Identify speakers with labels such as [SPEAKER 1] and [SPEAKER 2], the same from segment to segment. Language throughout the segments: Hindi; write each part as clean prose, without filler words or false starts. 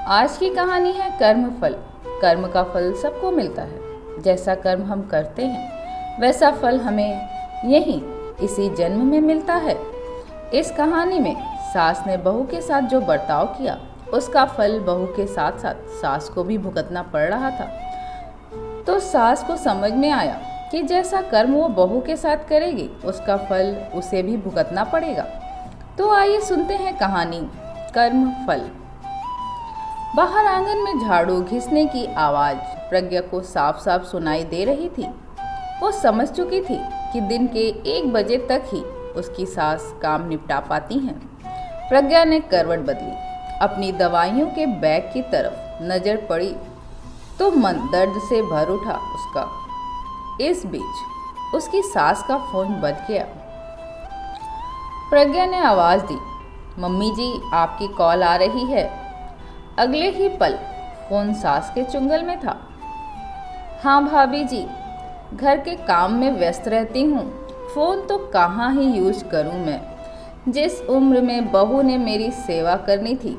[SPEAKER 1] आज की कहानी है कर्म फल। कर्म का फल सबको मिलता है। जैसा कर्म हम करते हैं वैसा फल हमें यहीं इसी जन्म में मिलता है। इस कहानी में सास ने बहू के साथ जो बर्ताव किया उसका फल बहू के साथ साथ सास को भी भुगतना पड़ रहा था। तो सास को समझ में आया कि जैसा कर्म वो बहू के साथ करेगी उसका फल उसे भी भुगतना पड़ेगा। तो आइए सुनते हैं कहानी कर्म फल। बाहर आंगन में झाड़ू घिसने की आवाज़ प्रज्ञा को साफ साफ सुनाई दे रही थी। वो समझ चुकी थी कि दिन के 1 बजे तक ही उसकी सास काम निपटा पाती हैं। प्रज्ञा ने करवट बदली, अपनी दवाइयों के बैग की तरफ नज़र पड़ी तो मन दर्द से भर उठा उसका। इस बीच उसकी सास का फ़ोन बज गया। प्रज्ञा ने आवाज़ दी, मम्मी जी आपकी कॉल आ रही है। अगले ही पल फ़ोन सास के चुंगल में था। हाँ भाभी जी, घर के काम में व्यस्त रहती हूँ, फ़ोन तो कहाँ ही यूज करूँ मैं। जिस उम्र में बहू ने मेरी सेवा करनी थी,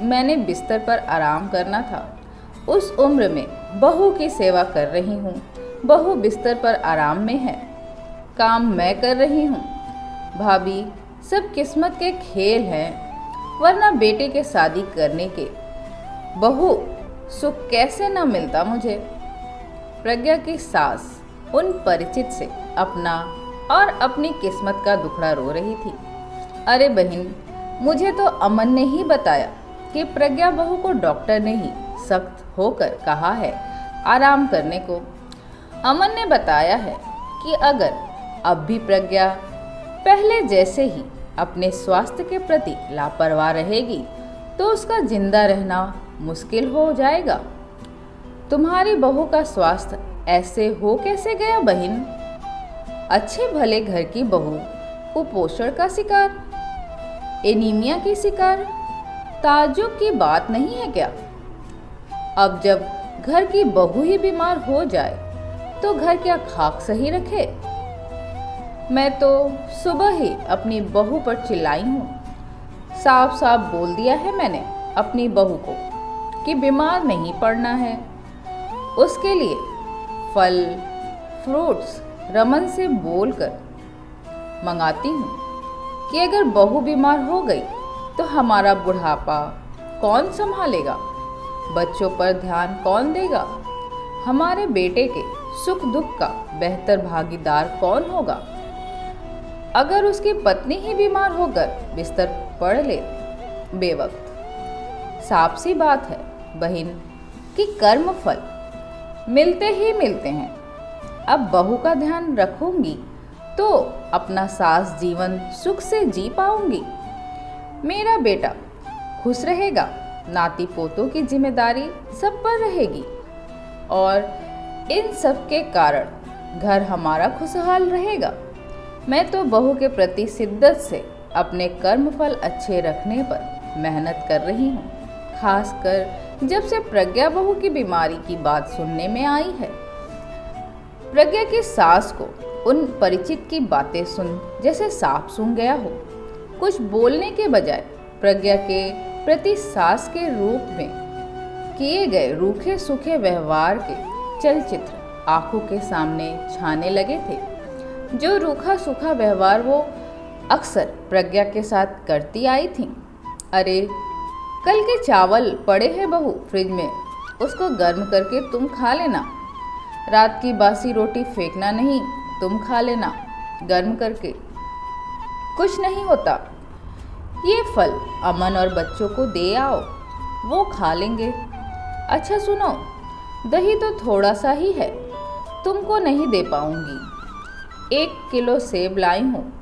[SPEAKER 1] मैंने बिस्तर पर आराम करना था, उस उम्र में बहू की सेवा कर रही हूँ। बहू बिस्तर पर आराम में है, काम मैं कर रही हूँ। भाभी सब किस्मत के खेल हैं, वरना बेटे के शादी करने के बहू सुख कैसे न मिलता मुझे। प्रज्ञा की सास उन परिचित से अपना और अपनी किस्मत का दुखड़ा रो रही थी। अरे बहन, मुझे तो अमन ने ही बताया कि प्रज्ञा बहू को डॉक्टर ने ही सख्त होकर कहा है आराम करने को। अमन ने बताया है कि अगर अब भी प्रज्ञा पहले जैसे ही अपने स्वास्थ्य के प्रति लापरवाह रहेगी तो उसका जिंदा रहना मुश्किल हो जाएगा। तुम्हारी बहू का स्वास्थ्य ऐसे हो कैसे गया बहन? अच्छे भले घर की बहू कुपोषण का शिकार, एनीमिया की शिकार, ताज्जुब की बात नहीं है क्या? अब जब घर की बहू ही बीमार हो जाए तो घर क्या खाक सही रखे? मैं तो सुबह ही अपनी बहू पर चिल्लाई हूँ। साफ साफ बोल दिया है मैंने अपनी बहू को कि बीमार नहीं पड़ना है। उसके लिए फल फ्रूट्स रमन से बोलकर मंगाती हूँ कि अगर बहू बीमार हो गई तो हमारा बुढ़ापा कौन संभालेगा, बच्चों पर ध्यान कौन देगा, हमारे बेटे के सुख दुख का बेहतर भागीदार कौन होगा। अगर उसकी पत्नी ही बीमार होकर बिस्तर पड़ ले बेवक्त। साफ सी बात है बहन कि कर्म फल मिलते ही मिलते हैं। अब बहू का ध्यान रखूंगी तो अपना सास जीवन सुख से जी पाऊंगी। मेरा बेटा खुश रहेगा, नाती पोतों की जिम्मेदारी सब पर रहेगी और इन सब के कारण घर हमारा खुशहाल रहेगा। मैं तो बहू के प्रति शिद्दत से अपने कर्म फल अच्छे रखने पर मेहनत कर रही हूँ, खासकर जब से प्रज्ञा बहू की बीमारी की बात सुनने में आई है। प्रज्ञा की सास को उन परिचित की बातें सुन जैसे सांप सूंघ गया हो। कुछ बोलने के बजाय प्रज्ञा के प्रति सास के रूप में किए गए रूखे सूखे व्यवहार के चलचित्र आंखों के सामने छाने लगे थे। जो रूखा सूखा व्यवहार वो अक्सर प्रज्ञा के साथ करती आई थी। अरे कल के चावल पड़े हैं बहू फ्रिज में, उसको गर्म करके तुम खा लेना। रात की बासी रोटी फेंकना नहीं, तुम खा लेना गर्म करके, कुछ नहीं होता। ये फल अमन और बच्चों को दे आओ, वो खा लेंगे। अच्छा सुनो, दही तो थोड़ा सा ही है, तुमको नहीं दे पाऊंगी। 1 किलो सेब लाई हूँ।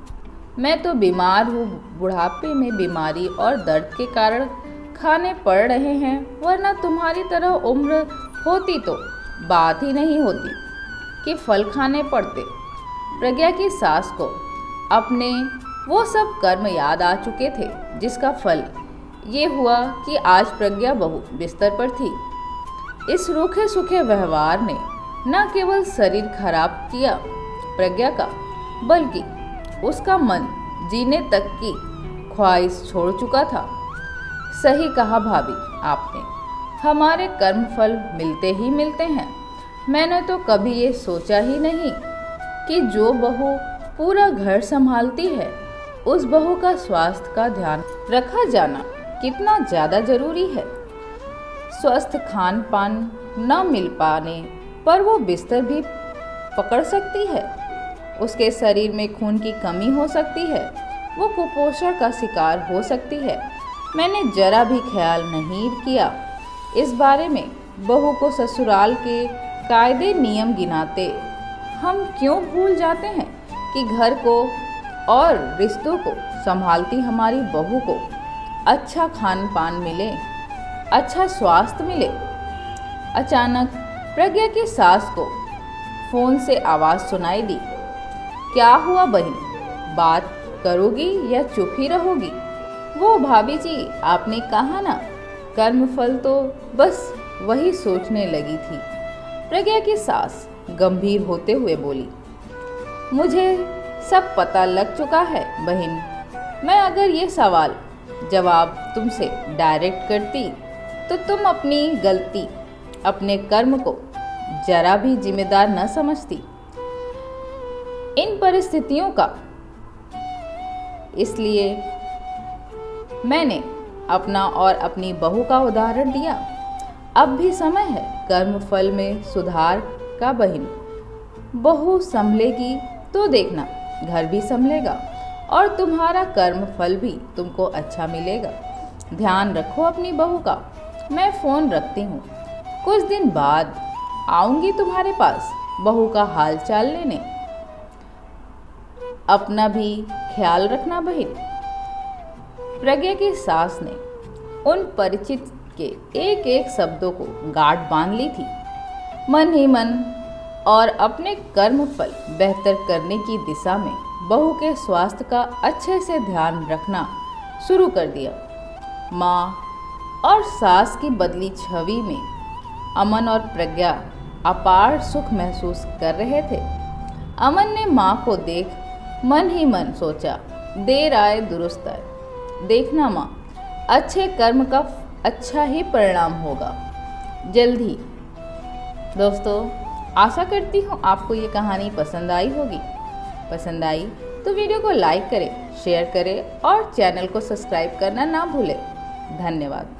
[SPEAKER 1] मैं तो बीमार हूँ, बुढ़ापे में बीमारी और दर्द के कारण खाने पड़ रहे हैं, वरना तुम्हारी तरह उम्र होती तो बात ही नहीं होती कि फल खाने पड़ते। प्रज्ञा की सास को अपने वो सब कर्म याद आ चुके थे जिसका फल ये हुआ कि आज प्रज्ञा बहू बिस्तर पर थी। इस रूखे सूखे व्यवहार ने न केवल शरीर खराब किया प्रज्ञा का, बल्कि उसका मन जीने तक की ख्वाहिश छोड़ चुका था। सही कहा भाभी आपने। हमारे कर्म फल मिलते ही मिलते हैं। मैंने तो कभी ये सोचा ही नहीं कि जो बहू पूरा घर संभालती है उस बहू का स्वास्थ्य का ध्यान रखा जाना कितना ज़्यादा ज़रूरी है। स्वस्थ खान पान न मिल पाने पर वो बिस्तर भी पकड़ सकती है, उसके शरीर में खून की कमी हो सकती है, वो कुपोषण का शिकार हो सकती है। मैंने जरा भी ख्याल नहीं किया इस बारे में। बहू को ससुराल के कायदे नियम गिनाते हम क्यों भूल जाते हैं कि घर को और रिश्तों को संभालती हमारी बहू को अच्छा खान पान मिले, अच्छा स्वास्थ्य मिले। अचानक प्रज्ञा की सास को फोन से आवाज़ सुनाई दी। क्या हुआ बहन, बात करोगी या चुप ही रहोगी? वो भाभी जी, आपने कहा ना कर्म फल, तो बस वही सोचने लगी थी। प्रज्ञा की सास गंभीर होते हुए बोली, मुझे सब पता लग चुका है बहन। मैं अगर ये सवाल जवाब तुमसे डायरेक्ट करती तो तुम अपनी गलती, अपने कर्म को जरा भी जिम्मेदार न समझती इन परिस्थितियों का। इसलिए मैंने अपना और अपनी बहू का उदाहरण दिया। अब भी समय है कर्म फल में सुधार का बहन। बहू संभलेगी तो देखना घर भी संभलेगा और तुम्हारा कर्म फल भी तुमको अच्छा मिलेगा। ध्यान रखो अपनी बहू का। मैं फ़ोन रखती हूँ, कुछ दिन बाद आऊँगी तुम्हारे पास बहू का हाल चाल लेने। अपना भी ख्याल रखना बहन। प्रज्ञा की सास ने उन परिचित के एक एक शब्दों को गांठ बांध ली थी। मन ही मन और अपने कर्म फल बेहतर करने की दिशा में बहू के स्वास्थ्य का अच्छे से ध्यान रखना शुरू कर दिया। माँ और सास की बदली छवि में अमन और प्रज्ञा अपार सुख महसूस कर रहे थे। अमन ने माँ को देख मन ही मन सोचा, देर आए दुरुस्त आए। देखना माँ, अच्छे कर्म का अच्छा ही परिणाम होगा जल्द ही। दोस्तों, आशा करती हूँ आपको ये कहानी पसंद आई होगी। पसंद आई तो वीडियो को लाइक करें, शेयर करें और चैनल को सब्सक्राइब करना ना भूलें। धन्यवाद।